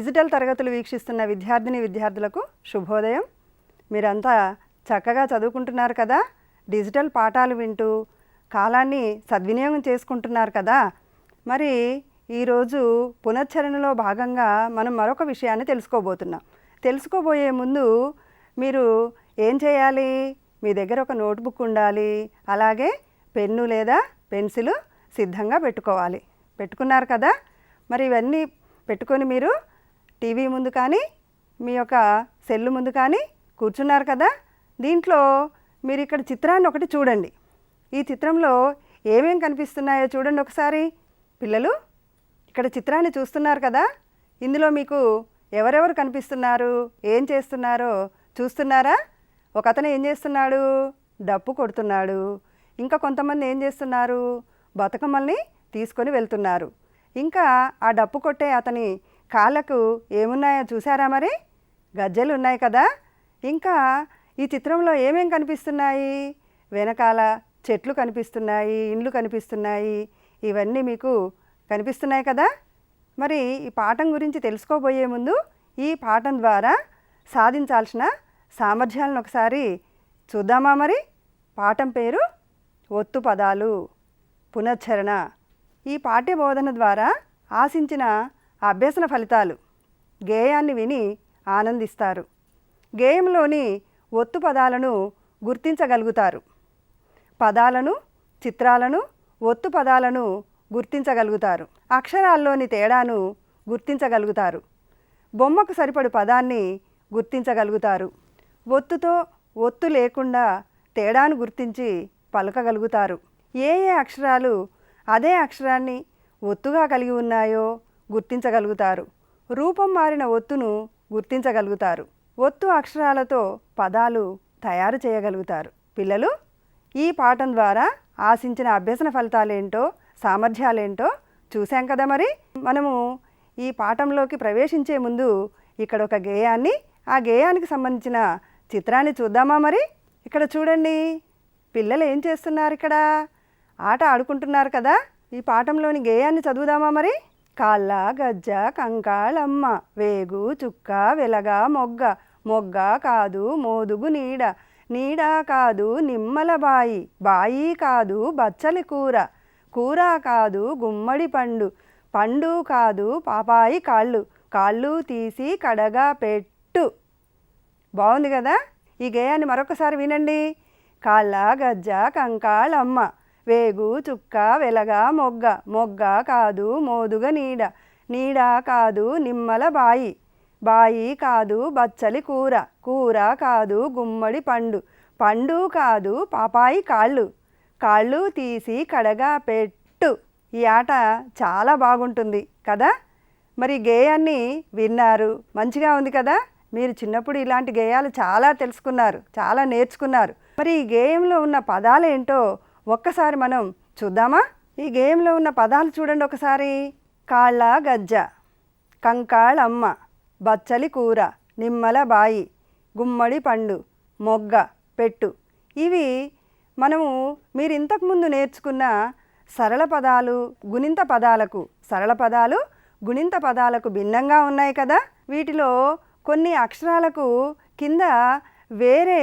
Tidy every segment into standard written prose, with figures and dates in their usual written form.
Digital తరగతులు వీక్షిస్తున్న విద్యార్థిని విద్యార్థులకు శుభోదయం. మీరంతా చక్కగా చదువుకుంటున్నారు కదా, డిజిటల్ పాఠాలు వింటూ కాలాన్ని సద్వినియోగం చేసుకుంటున్నారు కదా. మరి ఈరోజు పునశ్చరణలో భాగంగా మనం మరొక విషయాన్ని తెలుసుకోబోతున్నాం. తెలుసుకోబోయే ముందు మీరు ఏం చేయాలి? మీ దగ్గర ఒక నోట్బుక్ ఉండాలి, అలాగే పెన్ను లేదా పెన్సిల్ సిద్ధంగా పెట్టుకోవాలి. పెట్టుకున్నారు కదా? మరి ఇవన్నీ పెట్టుకొని మీరు టీవీ ముందు కానీ మీ యొక్క సెల్ ముందు కానీ కూర్చున్నారు కదా. దీంట్లో మీరు ఇక్కడ చిత్రాన్ని ఒకటి చూడండి. ఈ చిత్రంలో ఏమేం కనిపిస్తున్నాయో చూడండి ఒకసారి. పిల్లలు ఇక్కడ చిత్రాన్ని చూస్తున్నారు కదా, ఇందులో మీకు ఎవరెవరు కనిపిస్తున్నారు, ఏం చేస్తున్నారో చూస్తున్నారా? ఒక అతను ఏం చేస్తున్నాడు? డప్పు కొడుతున్నాడు. ఇంకా కొంతమంది ఏం చేస్తున్నారు? బతుకమ్మల్ని తీసుకొని వెళ్తున్నారు. ఇంకా ఆ డప్పు కొట్టే అతని కాళ్ళకు ఏమున్నాయో చూసారా? మరి గజ్జెలు ఉన్నాయి కదా. ఇంకా ఈ చిత్రంలో ఏమేం కనిపిస్తున్నాయి? వెనకాల చెట్లు కనిపిస్తున్నాయి, ఇండ్లు కనిపిస్తున్నాయి, ఇవన్నీ మీకు కనిపిస్తున్నాయి కదా. మరి ఈ పాఠం గురించి తెలుసుకోబోయే ముందు ఈ పాఠం ద్వారా సాధించాల్సిన సామర్థ్యాలను ఒకసారి చూద్దామా? మరి పాఠం పేరు ఒత్తు పదాలు, పునశ్చరణ. ఈ పాఠ్య బోధన ద్వారా ఆశించిన అభ్యసన ఫలితాలు: గేయాన్ని విని ఆనందిస్తారు, గేయంలోని ఒత్తు పదాలను గుర్తించగలుగుతారు, పదాలను, చిత్రాలను, ఒత్తు పదాలను గుర్తించగలుగుతారు, అక్షరాల్లోని తేడాను గుర్తించగలుగుతారు, బొమ్మకు సరిపడు పదాన్ని గుర్తించగలుగుతారు, ఒత్తుతో ఒత్తు లేకుండా తేడాను గుర్తించి పలకగలుగుతారు, ఏ ఏ అక్షరాలు అదే అక్షరాన్ని ఒత్తుగా కలిగి ఉన్నాయో గుర్తించగలుగుతారు, రూపం మారిన ఒత్తును గుర్తించగలుగుతారు, ఒత్తు అక్షరాలతో పదాలు తయారు చేయగలుగుతారు. పిల్లలు, ఈ పాఠం ద్వారా ఆశించిన అభ్యసన ఫలితాలేంటో, సామర్థ్యాలేంటో చూసాం కదా. మరి మనము ఈ పాఠంలోకి ప్రవేశించే ముందు ఇక్కడ ఒక గేయాన్ని, ఆ గేయానికి సంబంధించిన చిత్రాన్ని చూద్దామా? మరి ఇక్కడ చూడండి, పిల్లలు ఏం చేస్తున్నారు? ఇక్కడ ఆట ఆడుకుంటున్నారు కదా. ఈ పాఠంలోని గేయాన్ని చదువుదామా? మరి కాళ్ళ గజ్జ కంకాళమ్మ, వేగు చుక్క వెలగ మొగ్గ, మొగ్గ కాదు మోదుగు నీడ, నీడ కాదు నిమ్మల బాయి, బాయి కాదు బచ్చలి కూర, కూర కాదు గుమ్మడి పండు, పండు కాదు పాపాయి కాళ్ళు, కాళ్ళు తీసి కడగా పెట్టు. బాగుంది కదా. ఈ గేయాన్ని మరొకసారి వినండి. కాళ్ళ గజ్జ కంకాళమ్మ, వేగు చుక్క వెలగ మొగ్గ, మొగ్గ కాదు మోదుగ నీడ, నీడ కాదు నిమ్మల బాయి, బాయి కాదు బచ్చలి కూర, కూర కాదు గుమ్మడి పండు, పండు కాదు పాపాయి కాళ్ళు, కాళ్ళు తీసి కడగా పెట్టు. ఈ ఆట చాలా బాగుంటుంది కదా. మరి గేయాన్ని విన్నారు, మంచిగా ఉంది కదా. మీరు చిన్నప్పుడు ఇలాంటి గేయాలు చాలా తెలుసుకున్నారు, చాలా నేర్చుకున్నారు. మరి ఈ గేయంలో ఉన్న పదాలు ఏంటో ఒక్కసారి మనం చూద్దామా? ఈ గేయంలో ఉన్న పదాలు చూడండి ఒకసారి. కాళ్ళ గజ్జ, కంకాళమ్మ, బచ్చలి కూర, నిమ్మల బాయి, గుమ్మడి పండు, మొగ్గ పెట్టు. ఇవి మనము మీరు ఇంతకుముందు నేర్చుకున్న సరళ పదాలు, గుణింత పదాలకు, సరళ పదాలు గుణింత పదాలకు భిన్నంగా ఉన్నాయి కదా. వీటిలో కొన్ని అక్షరాలకు కింద వేరే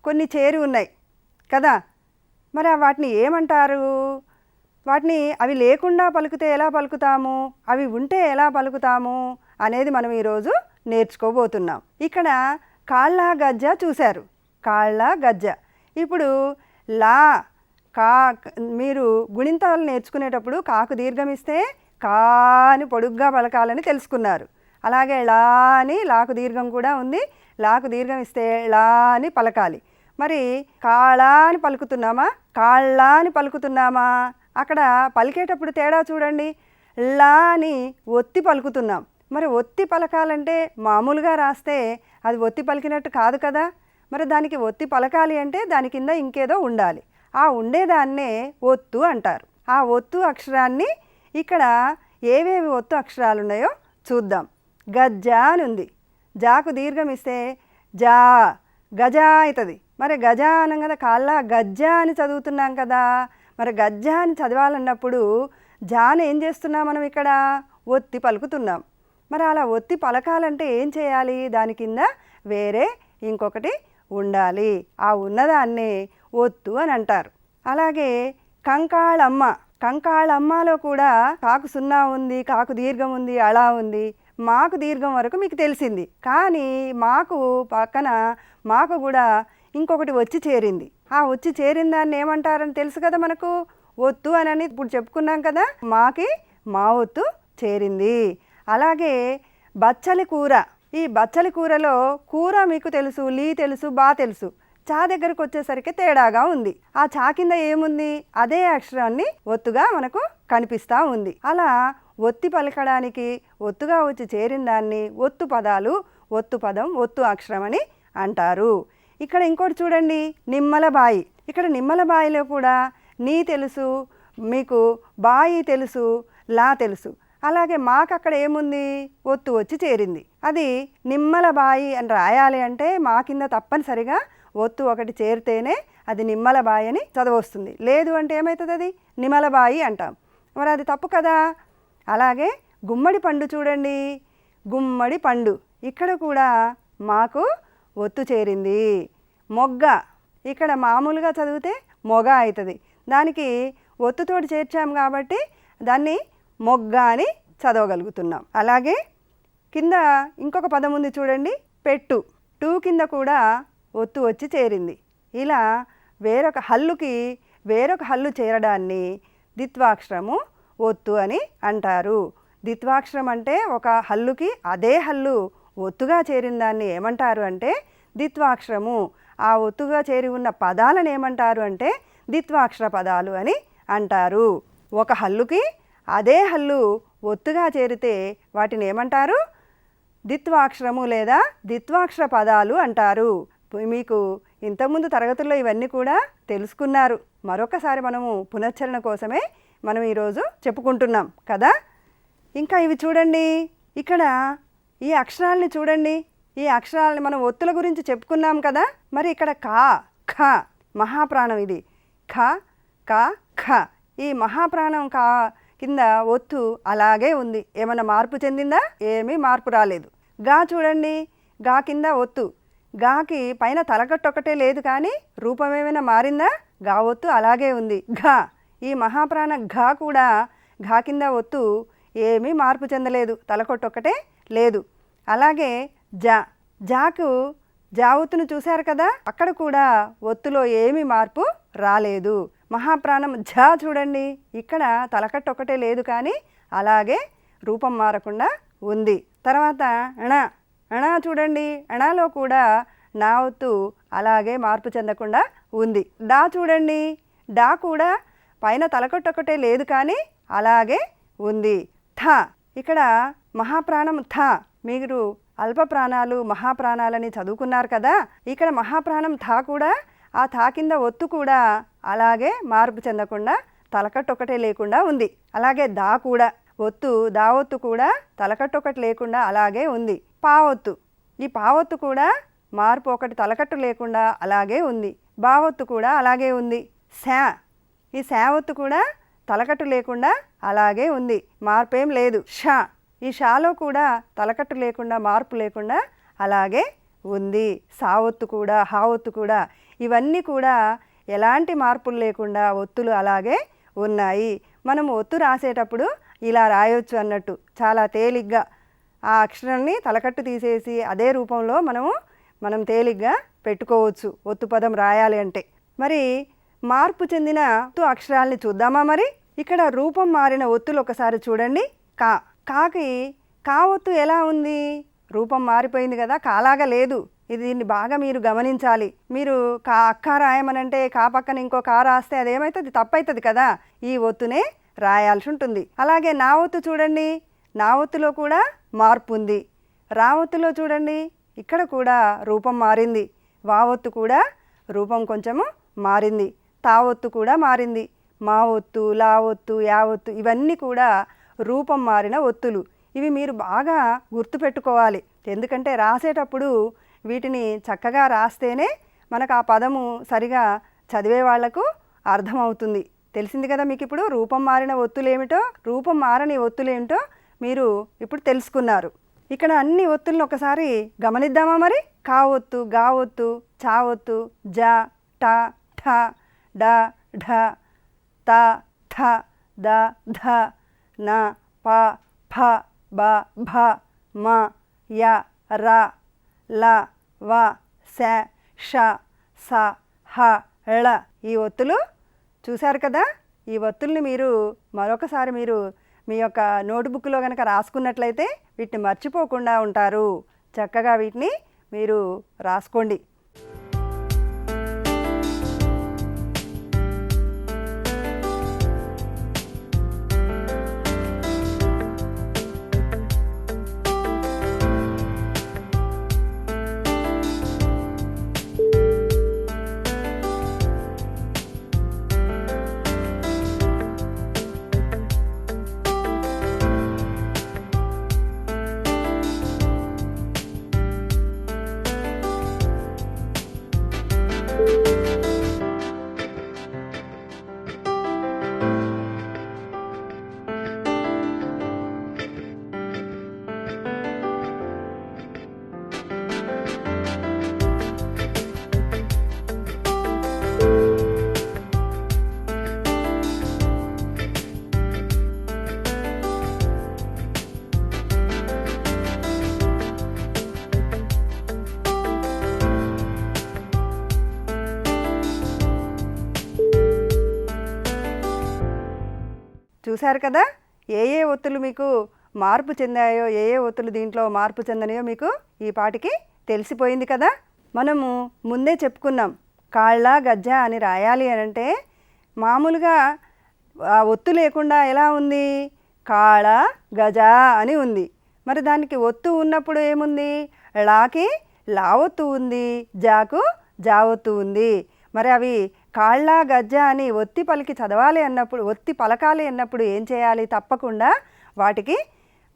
కొన్ని చేరి ఉన్నాయి కదా. మరి వాటిని ఏమంటారు? వాటిని అవి లేకుండా పలుకుతే ఎలా పలుకుతాము, అవి ఉంటే ఎలా పలుకుతాము అనేది మనం ఈరోజు నేర్చుకోబోతున్నాం. ఇక్కడ కాళ్ళ గజ్జ చూశారు, కాళ్ళ గజ్జ. ఇప్పుడు లా కా, మీరు గుణింతాలు నేర్చుకునేటప్పుడు కాకు దీర్ఘమిస్తే కా అని పొడుగ్గా పలకాలని తెలుసుకున్నారు. అలాగే లా అని లాకు దీర్ఘం కూడా ఉంది, లాకు దీర్ఘం ఇస్తే లా అని పలకాలి. మరి కాళా అని పలుకుతున్నామా, కాళ్ళ అని పలుకుతున్నామా? అక్కడ పలికేటప్పుడు తేడా చూడండి. లా అని ఒత్తి పలుకుతున్నాం. మరి ఒత్తి పలకాలంటే మామూలుగా రాస్తే అది ఒత్తి పలికినట్టు కాదు కదా. మరి దానికి ఒత్తి పలకాలి అంటే దాని కింద ఇంకేదో ఉండాలి. ఆ ఉండేదాన్నే ఒత్తు అంటారు. ఆ ఒత్తు అక్షరాన్ని ఇక్కడ ఏవేవి ఒత్తు అక్షరాలు ఉన్నాయో చూద్దాం. గజ్జ అని ఉంది, జాకు దీర్ఘం ఇస్తే జా, గజ అవుతుంది. మరి గజ అనం కదా, కాళ్ళ గజ్జ అని చదువుతున్నాం కదా. మరి గజ్జ అని చదవాలన్నప్పుడు జాను ఏం చేస్తున్నాం మనం? ఇక్కడ ఒత్తి పలుకుతున్నాం. మరి అలా ఒత్తి పలకాలంటే ఏం చేయాలి? దాని కింద వేరే ఇంకొకటి ఉండాలి. ఆ ఉన్నదాన్నే ఒత్తు అని అంటారు. అలాగే కంకాళమ్మ, కంకాళమ్మలో కూడా కాకు సున్నా ఉంది, కాకు దీర్ఘం ఉంది, అలా ఉంది. మాకు దీర్ఘం వరకు మీకు తెలిసింది, కానీ మాకు పక్కన మాకు కూడా ఇంకొకటి వచ్చి చేరింది. ఆ వచ్చి చేరిన దాన్ని ఏమంటారని తెలుసు కదా మనకు, ఒత్తు అని ఇప్పుడు చెప్పుకున్నాం కదా. మాకి మా ఒత్తు చేరింది. అలాగే బచ్చలి కూర, ఈ బచ్చలి కూరలో కూర మీకు తెలుసు, లీ తెలుసు, బా తెలుసు. చా దగ్గరకు వచ్చేసరికి తేడాగా ఉంది. ఆ చా కింద ఏముంది? అదే అక్షరాన్ని ఒత్తుగా మనకు కనిపిస్తూ ఉంది. అలా ఒత్తి పలకడానికి ఒత్తుగా వచ్చి చేరిన దాన్ని ఒత్తు పదాలు, ఒత్తు పదం, ఒత్తు అక్షరం అని అంటారు. ఇక్కడ ఇంకోటి చూడండి, నిమ్మలబాయి. ఇక్కడ నిమ్మలబాయిలో కూడా నీ తెలుసు, మీకు బాయి తెలుసు, లా తెలుసు. అలాగే మాకు అక్కడ ఏముంది? ఒత్తు వచ్చి చేరింది. అది నిమ్మలబాయి అని రాయాలి అంటే మా కింద తప్పనిసరిగా ఒత్తు ఒకటి చేరితేనే అది నిమ్మలబాయి అని చదవస్తుంది. లేదు అంటే ఏమవుతుంది? అది నిమ్మలబాయి అంటాం. మరి అది తప్పు కదా. అలాగే గుమ్మడి పండు చూడండి, గుమ్మడి పండు. ఇక్కడ కూడా మాకు ఒత్తు చేరింది. మొగ్గ, ఇక్కడ మామూలుగా చదివితే మొగ అవుతుంది. దానికి ఒత్తుతోటి చేర్చాం కాబట్టి దాన్ని మొగ్గ అని చదవగలుగుతున్నాం. అలాగే కింద ఇంకొక పదం ఉంది చూడండి, పెట్టు. టూ కింద కూడా ఒత్తు వచ్చి చేరింది. ఇలా వేరొక హల్లుకి వేరొక హల్లు చేరడాన్ని ద్విత్వాక్షరము ఒత్తు అని అంటారు. ద్విత్వాక్షరం అంటే ఒక హల్లుకి అదే హల్లు ఒత్తుగా చేరిన దాన్ని ఏమంటారు అంటే ద్విత్వాక్షరము. ఆ ఒత్తుగా చేరి ఉన్న పదాలను ఏమంటారు అంటే ద్విత్వాక్షర పదాలు అని అంటారు. ఒక హల్లుకి అదే హల్లు ఒత్తుగా చేరితే వాటిని ఏమంటారు? ద్విత్వాక్షరము లేదా ద్విత్వాక్షర పదాలు అంటారు. మీకు ఇంతకుముందు తరగతుల్లో ఇవన్నీ కూడా తెలుసుకున్నారు. మరొకసారి మనము పునశ్చరణ కోసమే మనం ఈరోజు చెప్పుకుంటున్నాం కదా. ఇంకా ఇవి చూడండి, ఇక్కడ ఈ అక్షరాలని చూడండి. ఈ అక్షరాలని మనం ఒత్తుల గురించి చెప్పుకున్నాం కదా. మరి ఇక్కడ కా, ఖ మహాప్రాణం. ఇది ఖ, క, ఖ. ఈ మహాప్రాణం కా కింద ఒత్తు అలాగే ఉంది. ఏమైనా మార్పు చెందిందా? ఏమీ మార్పు రాలేదు. గా చూడండి, గా కింద ఒత్తు. గాకి పైన తలకట్టు ఒకటే లేదు, కానీ రూపం ఏమైనా మారిందా? గా ఒత్తు అలాగే ఉంది. ఘ, ఈ మహాప్రాణ ఘ కూడా ఘా కింద ఒత్తు ఏమీ మార్పు చెందలేదు, తలకొట్టు ఒకటే లేదు. అలాగే జ, జాకు జా ఒత్తును చూశారు కదా, అక్కడ కూడా ఒత్తులో ఏమీ మార్పు రాలేదు. మహాప్రాణం ఝ చూడండి, ఇక్కడ తలకట్టు ఒకటే లేదు, కానీ అలాగే రూపం మారకుండా ఉంది. తర్వాత ణ, ణ చూడండి, ణలో కూడా నా ఒత్తు అలాగే మార్పు చెందకుండా ఉంది. డా చూడండి, డా కూడా పైన తలకట్టు ఒకటే లేదు, కానీ అలాగే ఉంది. థ, ఇక్కడ మహాప్రాణం థ. మీరు అల్ప ప్రాణాలు మహాప్రాణాలని చదువుకున్నారు కదా. ఇక్కడ మహాప్రాణం థ కూడా ఆ థా కింద ఒత్తు కూడా అలాగే మార్పు చెందకుండా తలకట్టు ఒకటే లేకుండా ఉంది. అలాగే దా కూడా ఒత్తు, దా ఒత్తు కూడా తలకట్టు ఒకటి లేకుండా అలాగే ఉంది. పావొత్తు, ఈ పావొత్తు కూడా మార్పు ఒకటి తలకట్టు లేకుండా అలాగే ఉంది. బావొత్తు కూడా అలాగే ఉంది. శా, ఈ శా ఒత్తు కూడా తలకట్టు లేకుండా అలాగే ఉంది, మార్పేం లేదు. షా, ఈ షాలో కూడా తలకట్టు లేకుండా మార్పు లేకుండా అలాగే ఉంది. సా ఒత్తు కూడా, హా ఒత్తు కూడా, ఇవన్నీ కూడా ఎలాంటి మార్పులు లేకుండా ఒత్తులు అలాగే ఉన్నాయి. మనము ఒత్తు రాసేటప్పుడు ఇలా రాయొచ్చు అన్నట్టు, చాలా తేలిగ్గా ఆ అక్షరాన్ని తలకట్టు తీసేసి అదే రూపంలో మనం తేలిగ్గా పెట్టుకోవచ్చు ఒత్తు పదం రాయాలి అంటే. మరి మార్పు చెందిన ఒత్తు అక్షరాల్ని చూద్దామా? మరి ఇక్కడ రూపం మారిన ఒత్తులు ఒకసారి చూడండి. కా, కాకి కా ఒత్తు ఎలా ఉంది? రూపం మారిపోయింది కదా, కాలాగా లేదు. దీన్ని బాగా మీరు గమనించాలి. మీరు కా అక్క రాయమనంటే కా పక్కన ఇంకో కా రాస్తే అదేమవుతుంది? తప్పవుతుంది కదా. ఈ ఒత్తునే రాయాల్సి ఉంటుంది. అలాగే నా ఒత్తు చూడండి, నా ఒత్తులో కూడా మార్పు ఉంది. రా ఒత్తులో చూడండి, ఇక్కడ కూడా రూపం మారింది. వా ఒత్తు కూడా రూపం కొంచెము మారింది. తా ఒత్తు కూడా మారింది. మా ఒత్తు, లా ఒత్తు, యా ఒత్తు, ఇవన్నీ కూడా రూపం మారిన ఒత్తులు. ఇవి మీరు బాగా గుర్తుపెట్టుకోవాలి. ఎందుకంటే రాసేటప్పుడు వీటిని చక్కగా రాస్తేనే మనకు ఆ పదము సరిగా చదివే వాళ్లకు అర్థమవుతుంది. తెలిసింది కదా మీకు. ఇప్పుడు రూపం మారిన ఒత్తులేమిటో, రూపం మారని ఒత్తులేమిటో మీరు ఇప్పుడు తెలుసుకున్నారు. ఇక్కడ అన్ని ఒత్తులను ఒకసారి గమనిద్దామా మరి? కా ఒత్తు, గా ఒత్తు, చా ఒత్తు, జ, ట, ఠ, డ, ఢ, త, థ, ద, ధ, న, ప, ఫ, బ, భ, మ, య, ర, ల, వ, శ, ష, స, హ, ళ. ఈ ఒత్తులు చూశారు కదా. ఈ ఒత్తుల్ని మీరు మరొకసారి మీరు మీ యొక్క నోట్బుక్లో కనుక రాసుకున్నట్లయితే వీటిని మర్చిపోకుండా ఉంటారు. చక్కగా వీటిని మీరు రాసుకోండి. చూశారు కదా ఏ ఏ ఒత్తులు మీకు మార్పు చెందాయో, ఏ ఏ ఒత్తులు దీంట్లో మార్పు చెందనాయో మీకు ఈ పాటికి తెలిసిపోయింది కదా. మనము ముందే చెప్పుకున్నాం కాళ్ళ గజ్జ అని రాయాలి అని అంటే మామూలుగా ఆ ఒత్తు లేకుండా ఎలా ఉంది? కాళ గజ అని ఉంది. మరి దానికి ఒత్తు ఉన్నప్పుడు ఏముంది? ళాకి లా ఒత్తు ఉంది, జాకు జా ఒత్తు ఉంది. మరి అవి కాళ్ళ గజ్జ అని ఒత్తి పలికి చదవాలి అన్నప్పుడు, ఒత్తి పలకాలి అన్నప్పుడు ఏం చేయాలి? తప్పకుండా వాటికి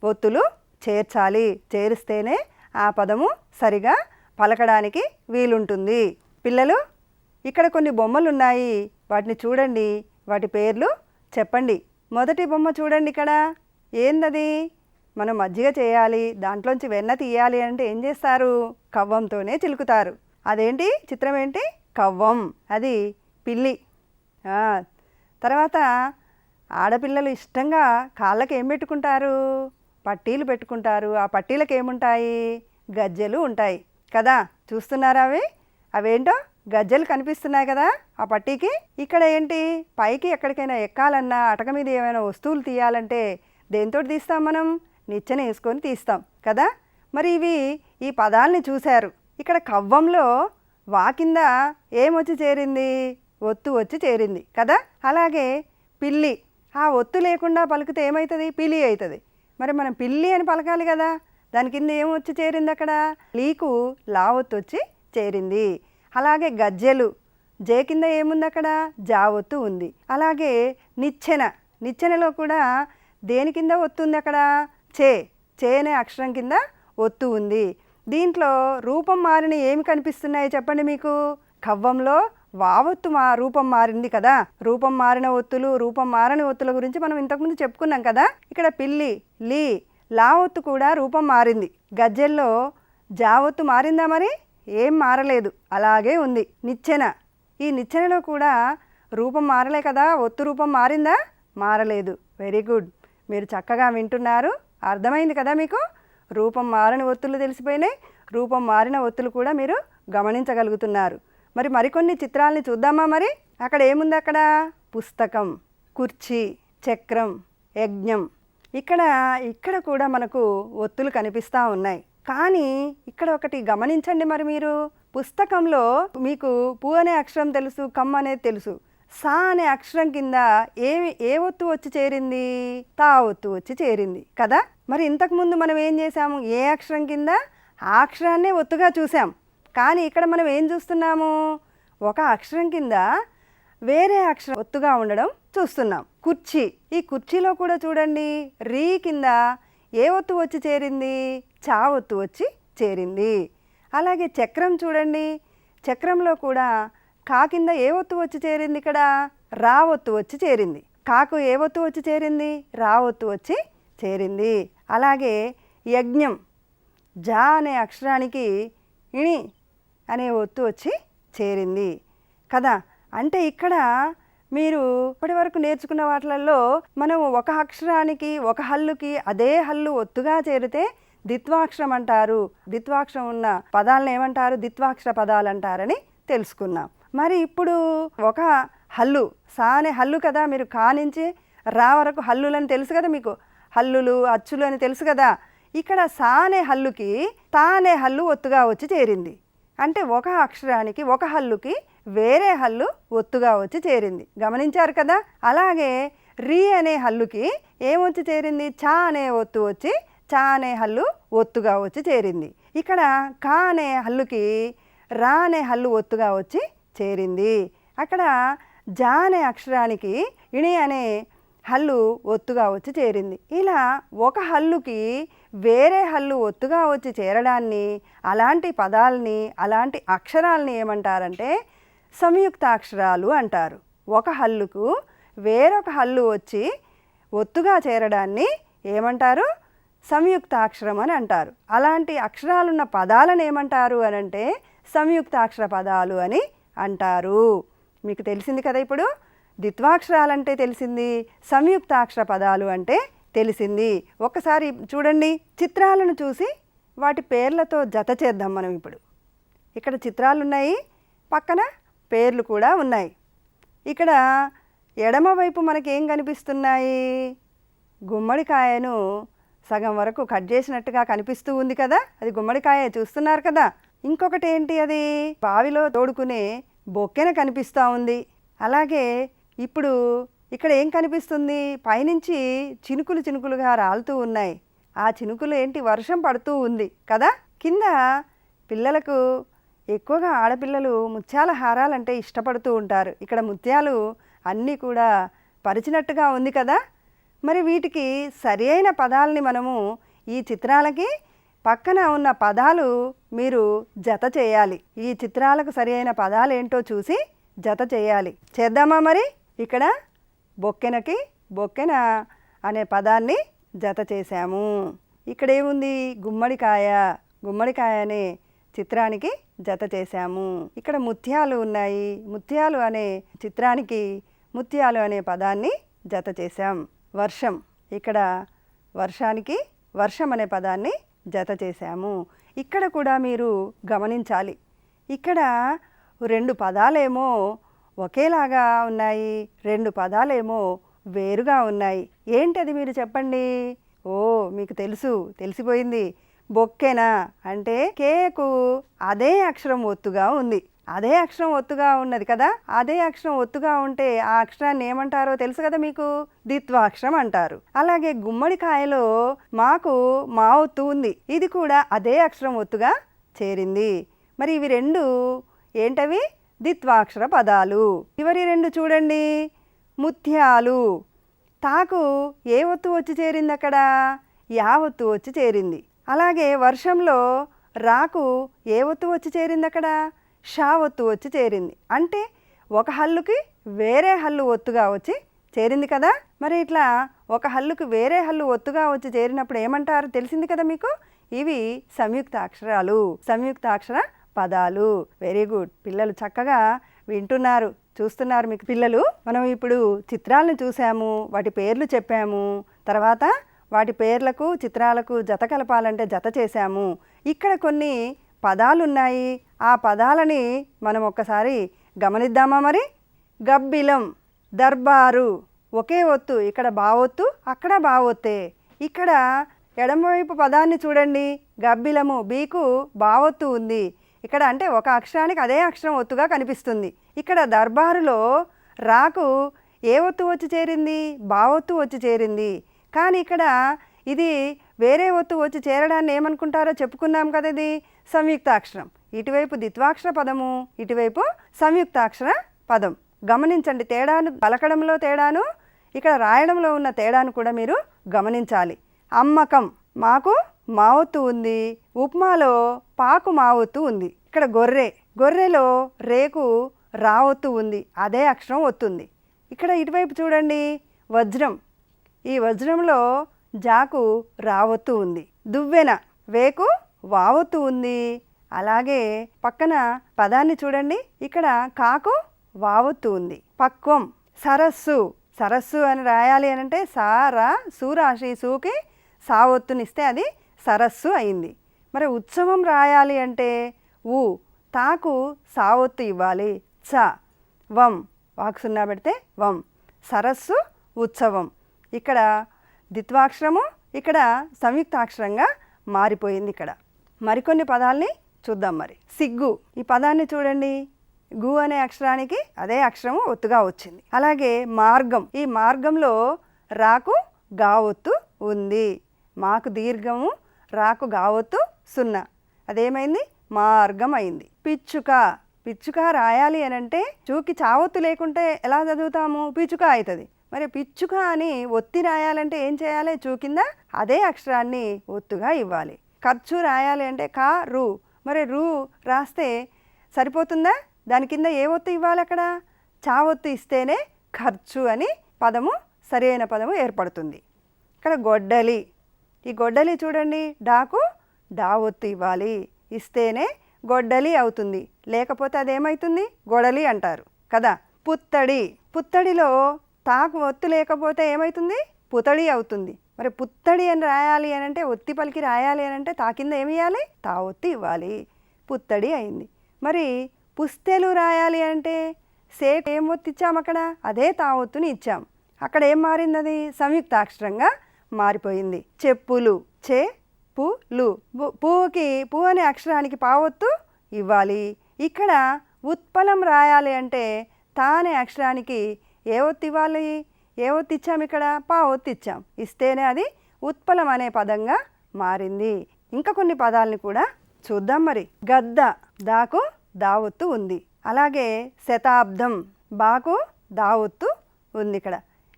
ఒత్తులు చేర్చాలి. చేరిస్తేనే ఆ పదము సరిగా పలకడానికి వీలుంటుంది. పిల్లలు, ఇక్కడ కొన్ని బొమ్మలు ఉన్నాయి, వాటిని చూడండి, వాటి పేర్లు చెప్పండి. మొదటి బొమ్మ చూడండి. ఇక్కడ ఏందది? మనం మజ్జిగ చేయాలి, దాంట్లోంచి వెన్న తీయాలి అంటే ఏం చేస్తారు? కవ్వంతోనే చిలుకుతారు. అదేంటి? చిత్రం ఏంటి? కవ్వం. అది పిల్లి. తర్వాత ఆడపిల్లలు ఇష్టంగా కాళ్ళకి ఏం పెట్టుకుంటారు? పట్టీలు పెట్టుకుంటారు. ఆ పట్టీలకు ఏముంటాయి? గజ్జెలు ఉంటాయి కదా. చూస్తున్నారా అవి? అవేంటో గజ్జెలు కనిపిస్తున్నాయి కదా ఆ పట్టీకి. ఇక్కడ ఏంటి? పైకి ఎక్కడికైనా ఎక్కాలన్నా, అటక మీద ఏమైనా వస్తువులు తీయాలంటే దేంతో తీస్తాం మనం? నిచ్చెన వేసుకొని తీస్తాం కదా. మరి ఇవి ఈ పదాలని చూశారు. ఇక్కడ కవ్వంలో వా కింద ఏమొచ్చి చేరింది? ఒత్తు వచ్చి చేరింది కదా. అలాగే పిల్లి, ఆ ఒత్తు లేకుండా పలికితే ఏమవుతుంది? పిలి అవుతుంది. మరి మనం పిల్లి అని పలకాలి కదా, దాని కింద ఏమొచ్చి చేరింది? అక్కడ లీకు లా ఒత్తు వచ్చి చేరింది. అలాగే గజ్జెలు, జే కింద ఏముంది? అక్కడ జా ఒత్తు ఉంది. అలాగే నిచ్చెన, నిచ్చెనలో కూడా దేని కింద ఒత్తు ఉంది? అక్కడ చే, చే అనే అక్షరం కింద ఒత్తు ఉంది. దీంట్లో రూపం మారిన ఏమి కనిపిస్తున్నాయి చెప్పండి మీకు? కవ్వంలో వావొత్తు రూపం మారింది కదా. రూపం మారిన ఒత్తులు, రూపం మారని ఒత్తుల గురించి మనం ఇంతకుముందు చెప్పుకున్నాం కదా. ఇక్కడ పిల్లి, లీ, లా ఒత్తు కూడా రూపం మారింది. గజ్జెల్లో జా ఒత్తు మారిందా? మరి ఏం మారలేదు, అలాగే ఉంది. నిచ్చెన, ఈ నిచ్చెనలో కూడా రూపం మారలే కదా. ఒత్తు రూపం మారిందా? మారలేదు. వెరీ గుడ్, మీరు చక్కగా వింటున్నారు. అర్థమైంది కదా మీకు? రూపం మారని ఒత్తులు తెలిసిపోయినాయి, రూపం మారిన ఒత్తులు కూడా మీరు గమనించగలుగుతున్నారు. మరి మరికొన్ని చిత్రాలని చూద్దామా? మరి అక్కడ ఏముంది? అక్కడ పుస్తకం, కుర్చీ, చక్రం, యజ్ఞం. ఇక్కడ కూడా మనకు ఒత్తులు కనిపిస్తూ ఉన్నాయి. కానీ ఇక్కడ ఒకటి గమనించండి. మరి మీరు పుస్తకంలో మీకు పు అనే అక్షరం తెలుసు, కమ్ అనేది తెలుసు. సా అనే అక్షరం కింద ఏ ఒత్తు వచ్చి చేరింది? తా ఒత్తు వచ్చి చేరింది కదా. మరి ఇంతకుముందు మనం ఏం చేసాము? ఏ అక్షరం కింద ఆ అక్షరాన్నే ఒత్తుగా చూసాం. కానీ ఇక్కడ మనం ఏం చూస్తున్నాము? ఒక అక్షరం కింద వేరే అక్షరం ఒత్తుగా ఉండడం చూస్తున్నాం. కుర్చీ, ఈ కుర్చీలో కూడా చూడండి, రీ కింద ఏ ఒత్తు వచ్చి చేరింది? చా ఒత్తు వచ్చి చేరింది. అలాగే చక్రం చూడండి, చక్రంలో కూడా కా కింద ఏ ఒత్తు వచ్చి చేరింది? ఇక్కడ రా ఒత్తు వచ్చి చేరింది. కాకు ఏ ఒత్తు వచ్చి చేరింది? రా ఒత్తు వచ్చి చేరింది. అలాగే యజ్ఞం, జా అనే అక్షరానికి ఇణి అనే ఒత్తు వచ్చి చేరింది కదా. అంటే ఇక్కడ మీరు ఇప్పటి వరకు నేర్చుకున్న వాటిలలో మనం ఒక అక్షరానికి ఒక హల్లుకి అదే హల్లు ఒత్తుగా చేరితే ద్విత్వాక్షరం అంటారు. ద్విత్వాక్షరం ఉన్న పదాలను ఏమంటారు? ద్విత్వాక్షర పదాలు అంటారని తెలుసుకున్నాం. మరి ఇప్పుడు ఒక హల్లు సా అనే హల్లు కదా, మీరు కా నుంచి రా వరకు హల్లులని తెలుసు కదా, మీకు హల్లులు అచ్చులు అని తెలుసు కదా. ఇక్కడ సా అనే హల్లుకి తా అనే హల్లు ఒత్తుగా వచ్చి చేరింది. అంటే ఒక అక్షరానికి ఒక హల్లుకి వేరే హల్లు ఒత్తుగా వచ్చి చేరింది. గమనించారు కదా. అలాగే రీ అనే హల్లుకి ఏమొచ్చి చేరింది? చా అనే ఒత్తు వచ్చి చా అనే హల్లు ఒత్తుగా వచ్చి చేరింది. ఇక్కడ కా అనే హల్లుకి రా అనే హల్లు ఒత్తుగా వచ్చి చేరింది. అక్కడ జా అనే అక్షరానికి ఇణి అనే హల్లు ఒత్తుగా వచ్చి చేరింది. ఇలా ఒక హల్లుకి వేరే హల్లు ఒత్తుగా వచ్చి చేరడాన్ని, అలాంటి పదాలని, అలాంటి అక్షరాలని ఏమంటారంటే సంయుక్తాక్షరాలు అంటారు. ఒక హల్లుకు వేరొక హల్లు వచ్చి ఒత్తుగా చేరడాన్ని ఏమంటారు? సంయుక్తాక్షరం అని అంటారు. అలాంటి అక్షరాలున్న పదాలను ఏమంటారు అని అంటే సంయుక్తాక్షర పదాలు అని అంటారు. మీకు తెలిసింది కదా. ఇప్పుడు ద్విత్వాక్షరాలంటే తెలిసింది, సంయుక్తాక్షర పదాలు అంటే తెలిసింది. ఒక్కసారి చూడండి, చిత్రాలను చూసి వాటి పేర్లతో జత చేద్దాం మనం. ఇప్పుడు ఇక్కడ చిత్రాలు ఉన్నాయి, పక్కన పేర్లు కూడా ఉన్నాయి. ఇక్కడ ఎడమవైపు మనకి ఏం కనిపిస్తున్నాయి? గుమ్మడికాయను సగం వరకు కట్ చేసినట్టుగా కనిపిస్తూ ఉంది కదా, అది గుమ్మడికాయ చూస్తున్నారు కదా. ఇంకొకటి ఏంటి? అది బావిలో తోడుకునే బొక్కెన కనిపిస్తూ ఉంది. అలాగే ఇప్పుడు ఇక్కడ ఏం కనిపిస్తుంది? పైనుంచి చినుకులు చినుకులుగా రాలుతూ ఉన్నాయి. ఆ చినుకులు ఏంటి? వర్షం పడుతూ ఉంది కదా. కింద పిల్లలకు ఎక్కువగా ఆడపిల్లలు ముత్యాల హారాలంటే ఇష్టపడుతూ ఉంటారు. ఇక్కడ ముత్యాలు అన్నీ కూడా పరిచినట్టుగా ఉంది కదా. మరి వీటికి సరి అయిన పదాలని మనము ఈ చిత్రాలకి పక్కన ఉన్న పదాలు మీరు జత చేయాలి. ఈ చిత్రాలకు సరి అయిన పదాలు ఏంటో చూసి జత చేయాలి. చేద్దామా మరి? ఇక్కడ బొక్కెనకి బొక్కెన అనే పదాన్ని జత చేశాము. ఇక్కడ ఏముంది? గుమ్మడికాయ, గుమ్మడికాయ అనే చిత్రానికి జత చేశాము. ఇక్కడ ముత్యాలు ఉన్నాయి, ముత్యాలు అనే చిత్రానికి ముత్యాలు అనే పదాన్ని జత చేశాం. వర్షం, ఇక్కడ వర్షానికి వర్షం అనే పదాన్ని జత చేశాము. ఇక్కడ కూడా మీరు గమనించాలి, ఇక్కడ రెండు పదాలేమో ఒకేలాగా ఉన్నాయి, రెండు పదాలేమో వేరుగా ఉన్నాయి. ఏంటది మీరు చెప్పండి? ఓ, మీకు తెలిసిపోయింది. బొక్కెన అంటే కేకు అదే అక్షరం ఒత్తుగా ఉంది. అదే అక్షరం ఒత్తుగా ఉన్నది కదా. అదే అక్షరం ఒత్తుగా ఉంటే ఆ అక్షరాన్ని ఏమంటారో తెలుసు కదా మీకు? ద్విత్వాక్షరం అంటారు. అలాగే గుమ్మడికాయలో మాకు మా ఒత్తు ఉంది, ఇది కూడా అదే అక్షరం ఒత్తుగా చేరింది. మరి ఇవి రెండు ఏంటవి? ద్విత్వాక్షర పదాలు. చివరి రెండు చూడండి, ముత్యాలు. తాకు ఏ ఒత్తు వచ్చి చేరింది? అక్కడ యా ఒత్తు వచ్చి చేరింది. అలాగే వర్షంలో రాకు ఏ ఒత్తు వచ్చి చేరింది? అక్కడ షా ఒత్తు వచ్చి చేరింది. అంటే ఒక హల్లుకి వేరే హల్లు ఒత్తుగా వచ్చి చేరింది కదా. మరి ఇట్లా ఒక హల్లుకి వేరే హల్లు ఒత్తుగా వచ్చి చేరినప్పుడు ఏమంటారు తెలిసింది కదా మీకు? ఇవి సంయుక్తాక్షరాలు, సంయుక్తాక్షర పదాలు. Very good. పిల్లలు చక్కగా వింటున్నారు, చూస్తున్నారు మీకు పిల్లలు. మనం ఇప్పుడు చిత్రాలను చూసాము, వాటి పేర్లు చెప్పాము, తర్వాత వాటి పేర్లకు చిత్రాలకు జత కలపాలంటే జత చేశాము. ఇక్కడ కొన్ని పదాలు ఉన్నాయి, ఆ పదాలని మనం ఒక్కసారి గమనిద్దామా మరి? గబ్బిలం, దర్బారు ఒకే ఒత్తు, ఇక్కడ బావొత్తు, అక్కడ బావొత్తే. ఇక్కడ ఎడమవైపు పదాన్ని చూడండి, గబ్బిలము, బీకు బావొత్తు ఉంది. ఇక్కడ అంటే ఒక అక్షరానికి అదే అక్షరం ఒత్తుగా కనిపిస్తుంది. ఇక్కడ దర్బారులో రాకు ఏ ఒత్తు వచ్చి చేరింది? బావొత్తు వచ్చి చేరింది. కానీ ఇక్కడ ఇది వేరే ఒత్తు వచ్చి చేరడాన్ని ఏమనుకుంటారో చెప్పుకున్నాం కదా, ఇది సంయుక్తాక్షరం. ఇటువైపు ద్విత్వాక్షర పదము, ఇటువైపు సంయుక్తాక్షర పదం. గమనించండి తేడాను, పలకడంలో తేడాను, ఇక్కడ రాయడంలో ఉన్న తేడాను కూడా మీరు గమనించాలి. అమ్మకం, మాకు మావొత్తు ఉంది, ఉప్మాలో పాకు మావొత్తు ఉంది. ఇక్కడ గొర్రె, గొర్రెలో రేకు రావొత్తు ఉంది, అదే అక్షరం ఒత్తుంది. ఇక్కడ ఇటువైపు చూడండి, వజ్రం, ఈ వజ్రంలో జాకు రావొత్తు ఉంది. దువ్వెన, వేకు వావొత్తు ఉంది. అలాగే పక్కన పదాన్ని చూడండి, ఇక్కడ కాకు వావొత్తు ఉంది. పక్వం, సరస్సు. సరస్సు అని రాయాలి అని అంటే సారా సూరాశి సూకి సావొత్తునిస్తే అది సరస్సు అయింది. మరి ఉత్సవం రాయాలి అంటే ఊ, తాకు సావొత్తు ఇవ్వాలి. చ, వం, వాకు సున్నా పెడితే వం, సరస్సు ఉత్సవం. ఇక్కడ ద్విత్వాక్షరము, ఇక్కడ సంయుక్తాక్షరంగా మారిపోయింది. ఇక్కడ మరికొన్ని పదాల్ని చూద్దాం. మరి సిగ్గు, ఈ పదాన్ని చూడండి, గు అనే అక్షరానికి అదే అక్షరము ఒత్తుగా వచ్చింది. అలాగే మార్గం, ఈ మార్గంలో రాకు గావొత్తు ఉంది. మాకు దీర్ఘము, రాకు గావొత్తు సున్నా, అదేమైంది మార్గం అయింది. పిచ్చుక, పిచ్చుక రాయాలి అని అంటే చూకి చావొత్తు లేకుంటే ఎలా చదువుతాము, పిచ్చుక అవుతుంది. మరి పిచ్చుక అని ఒత్తి రాయాలంటే ఏం చేయాలి, చూ కింద అదే అక్షరాన్ని ఒత్తుగా ఇవ్వాలి. ఖర్చు రాయాలి అంటే కా రు, మరి రు రాస్తే సరిపోతుందా, దాని కింద ఏ ఒత్తు ఇవ్వాలి, అక్కడ చావొత్తు ఇస్తేనే ఖర్చు అని పదము సరైన పదము ఏర్పడుతుంది. ఇక్కడ గొడ్డలి, ఈ గొడ్డలి చూడండి, డాకు డా ఒత్తు ఇవ్వాలి, ఇస్తేనే గొడ్డలి అవుతుంది, లేకపోతే అదేమవుతుంది గొడలి అంటారు కదా. పుత్తడి, పుత్తడిలో తాకు ఒత్తు లేకపోతే ఏమవుతుంది పుతడి అవుతుంది. మరి పుత్తడి అని రాయాలి అని అంటే ఒత్తి పలికి రాయాలి అని అంటే తా కింద ఏమి ఇవ్వాలి, తా ఒత్తి ఇవ్వాలి, పుత్తడి అయింది. మరి పుస్తెలు రాయాలి అంటే సే ఏం ఒత్తి ఇచ్చాం, అక్కడ అదే తా ఒత్తుని ఇచ్చాం, అక్కడ ఏం మారింది, అది సంయుక్తాక్షరంగా మారిపోయింది. చెప్పులు, చే పు లు, పువ్వుకి పూ అనే అక్షరానికి పావొత్తు ఇవ్వాలి. ఇక్కడ ఉత్పలం రాయాలి అంటే తా అనే అక్షరానికి ఏ ఒత్తి ఇవ్వాలి, ఏ ఒత్తి ఇచ్చాం, ఇక్కడ పా ఒత్తి ఇచ్చాం, ఇస్తేనే అది ఉత్పలం అనే పదంగా మారింది. ఇంకా కొన్ని పదాలని కూడా చూద్దాం. మరి గద్ద, దాకు దావొత్తు ఉంది. అలాగే శతాబ్దం, బాకు దావొత్తు ఉంది.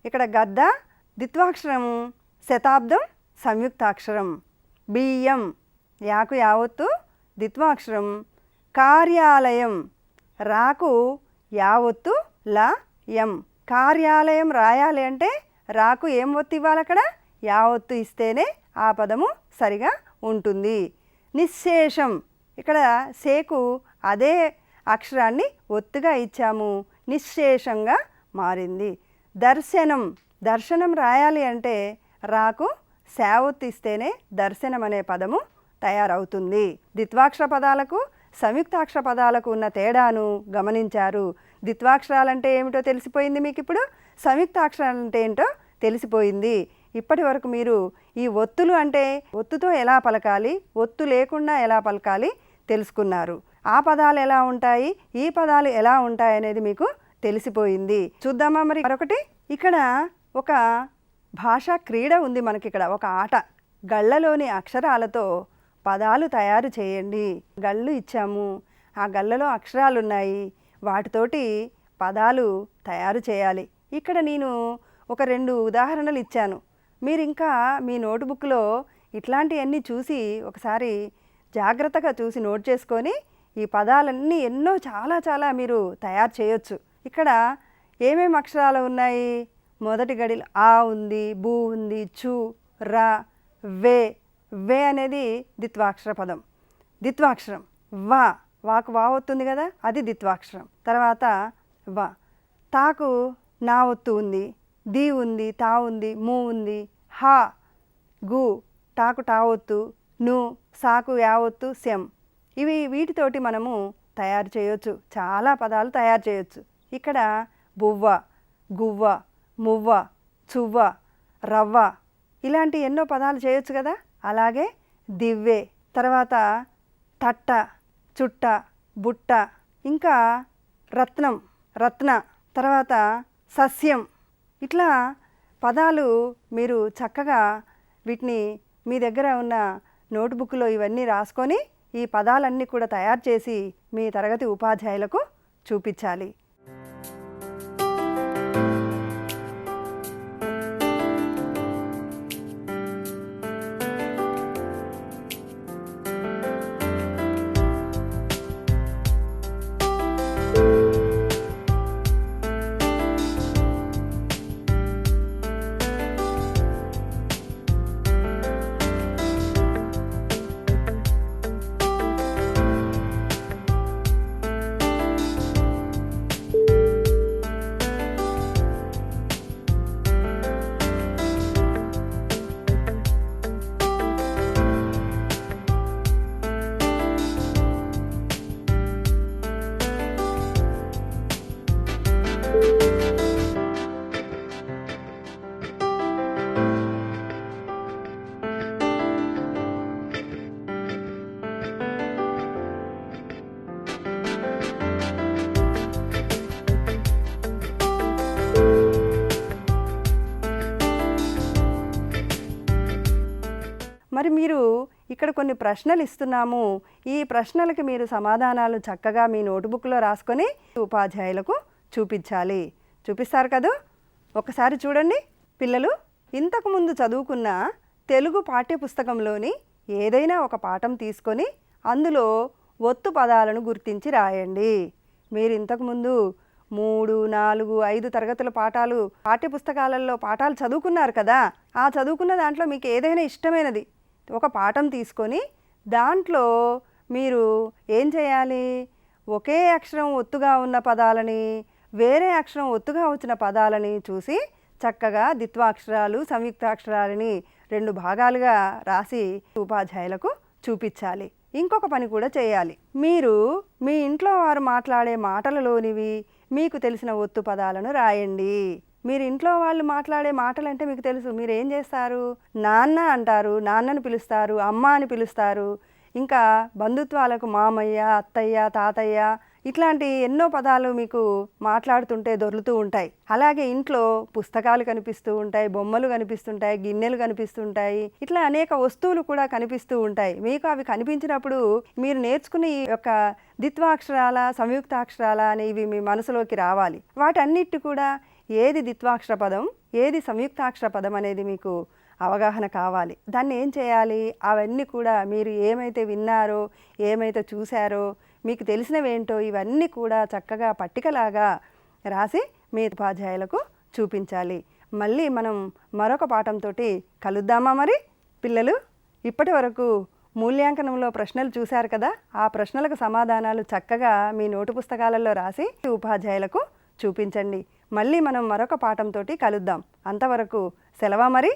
ఇక్కడ గద్ద ద్విత్వాక్షరము, శతాబ్దం సంయుక్తాక్షరం. బియ్యం, యాకు యావొత్తు ద్విత్వాక్షరం. కార్యాలయం, రాకు యావొత్తు ల యం, కార్యాలయం రాయాలి అంటే రాకు ఏం ఒత్తి ఇవ్వాలి, అక్కడ యావొత్తు ఇస్తేనే ఆ పదము సరిగా ఉంటుంది. నిశ్శేషం, ఇక్కడ సేకు అదే అక్షరాన్ని ఒత్తుగా ఇచ్చాము, నిశ్శేషంగా మారింది. దర్శనం, దర్శనం రాయాలి అంటే రాకు శావొత్తు ఇస్తేనే దర్శనం అనే పదము తయారవుతుంది. ద్విత్వాక్షర పదాలకు సంయుక్తాక్షర పదాలకు ఉన్న తేడాను గమనించారు. ద్విత్వాక్షరాలంటే ఏమిటో తెలిసిపోయింది మీకు, ఇప్పుడు సంయుక్తాక్షరాలు అంటే ఏంటో తెలిసిపోయింది. ఇప్పటి వరకు మీరు ఈ ఒత్తులు అంటే ఒత్తుతో ఎలా పలకాలి, ఒత్తు లేకుండా ఎలా పలకాలి తెలుసుకున్నారు. ఆ పదాలు ఎలా ఉంటాయి, ఈ పదాలు ఎలా ఉంటాయి అనేది మీకు తెలిసిపోయింది. చూద్దామా మరి మరొకటి. ఇక్కడ ఒక భాషా క్రీడ ఉంది మనకి, ఇక్కడ ఒక ఆట. గళ్ళలోని అక్షరాలతో పదాలు తయారు చేయండి. గళ్ళు ఇచ్చాము, ఆ గళ్ళలో అక్షరాలు ఉన్నాయి, వాటితోటి పదాలు తయారు చేయాలి. ఇక్కడ నేను ఒక 2 ఉదాహరణలు ఇచ్చాను. మీరు ఇంకా మీ నోట్బుక్లో ఇట్లాంటివన్నీ చూసి ఒకసారి జాగ్రత్తగా చూసి నోట్ చేసుకొని ఈ పదాలన్నీ ఎన్నో చాలా మీరు తయారు చేయొచ్చు. ఇక్కడ ఏమేమి అక్షరాలు ఉన్నాయి, మొదటి గడిలో ఆ ఉంది, బూ ఉంది, చు, రా, వే. వే అనేది ద్విత్వాక్షర పదం, ద్విత్వాక్షరం. వా, వాకు వా ఒత్తుంది కదా, అది ద్విత్వాక్షరం. తర్వాత వా, తాకు నా ఒత్తు ఉంది, ది ఉంది, తా ఉంది, మూ ఉంది. హా, గు, టాకు టా ఒత్తు, ను, సాకు యా ఒత్తు, శం. వీటితోటి మనము తయారు చేయొచ్చు, చాలా పదాలు తయారు చేయొచ్చు. ఇక్కడ బువ్వ, గువ్వ, మువ్వ, చువ్వ, రవ్వ, ఇలాంటి ఎన్నో పదాలు చేయొచ్చు కదా. అలాగే దివ్వె, తర్వాత తట్ట, చుట్ట, బుట్ట, ఇంకా రత్నం, రత్న, తర్వాత సస్యం. ఇట్లా పదాలు మీరు చక్కగా వీటిని మీ దగ్గర ఉన్న నోట్బుక్లో ఇవన్నీ రాసుకొని ఈ పదాలన్నీ కూడా తయారు చేసి మీ తరగతి ఉపాధ్యాయులకు చూపించాలి. మరి మీరు ఇక్కడ కొన్ని ప్రశ్నలు ఇస్తున్నాము, ఈ ప్రశ్నలకి మీరు సమాధానాలు చక్కగా మీ నోటుబుక్లో రాసుకొని ఉపాధ్యాయులకు చూపించాలి. చూపిస్తారు కదా, ఒకసారి చూడండి పిల్లలు. ఇంతకుముందు చదువుకున్న తెలుగు పాఠ్యపుస్తకంలోని ఏదైనా ఒక పాఠం తీసుకొని అందులో ఒత్తు పదాలను గుర్తించి రాయండి. మీరు ఇంతకుముందు 3, 4, 5 తరగతుల పాఠ్యపుస్తకాలలో పాఠాలు చదువుకున్నారు కదా, ఆ చదువుకున్న దాంట్లో మీకు ఏదైనా ఇష్టమైనది ఒక పాఠం తీసుకొని దాంట్లో మీరు ఏం చేయాలి, ఒకే అక్షరం ఒత్తుగా ఉన్న పదాలని వేరే అక్షరం ఒత్తుగా వచ్చిన పదాలని చూసి చక్కగా ద్విత్వాక్షరాలు సంయుక్తాక్షరాలని 2 భాగాలుగా రాసి ఉపాధ్యాయులకు చూపించాలి. ఇంకొక పని కూడా చేయాలి. మీరు మీ ఇంట్లో వారు మాట్లాడే మాటలలోనివి మీకు తెలిసిన ఒత్తు పదాలను రాయండి. మీరు ఇంట్లో వాళ్ళు మాట్లాడే మాటలంటే మీకు తెలుసు, మీరు ఏం చేస్తారు, నాన్న అంటారు, నాన్నని పిలుస్తారు, అమ్మ అని పిలుస్తారు. ఇంకా బంధుత్వాలకు మామయ్య, అత్తయ్య, తాతయ్య ఇట్లాంటి ఎన్నో పదాలు మీకు మాట్లాడుతుంటే దొర్లుతూ ఉంటాయి. అలాగే ఇంట్లో పుస్తకాలు కనిపిస్తూ ఉంటాయి, బొమ్మలు కనిపిస్తుంటాయి, గిన్నెలు కనిపిస్తుంటాయి, ఇట్లా అనేక వస్తువులు కూడా కనిపిస్తూ ఉంటాయి. మీకు అవి కనిపించినప్పుడు మీరు నేర్చుకునే ఈ యొక్క ద్విత్వాక్షరాల సంయుక్తాక్షరాల అనేవి మీ మనసులోకి రావాలి. వాటన్నిటి కూడా ఏది ద్విత్వాక్షర పదం ఏది సంయుక్తాక్షర పదం అనేది మీకు అవగాహన కావాలి. దాన్ని ఏం చేయాలి, అవన్నీ కూడా మీరు ఏమైతే విన్నారో ఏమైతే చూశారో మీకు తెలిసినవేంటో ఇవన్నీ కూడా చక్కగా పట్టికలాగా రాసి మీ ఉపాధ్యాయులకు చూపించాలి. మళ్ళీ మనం మరొక పాఠంతో కలుద్దామా మరి పిల్లలు? ఇప్పటి వరకు మూల్యాంకనంలో ప్రశ్నలు చూశారు కదా, ఆ ప్రశ్నలకు సమాధానాలు చక్కగా మీ నోటు పుస్తకాలలో రాసి ఉపాధ్యాయులకు చూపించండి. మళ్ళీ మనం మరొక పాఠంతో కలుద్దాం. అంతవరకు సెలవా మరి.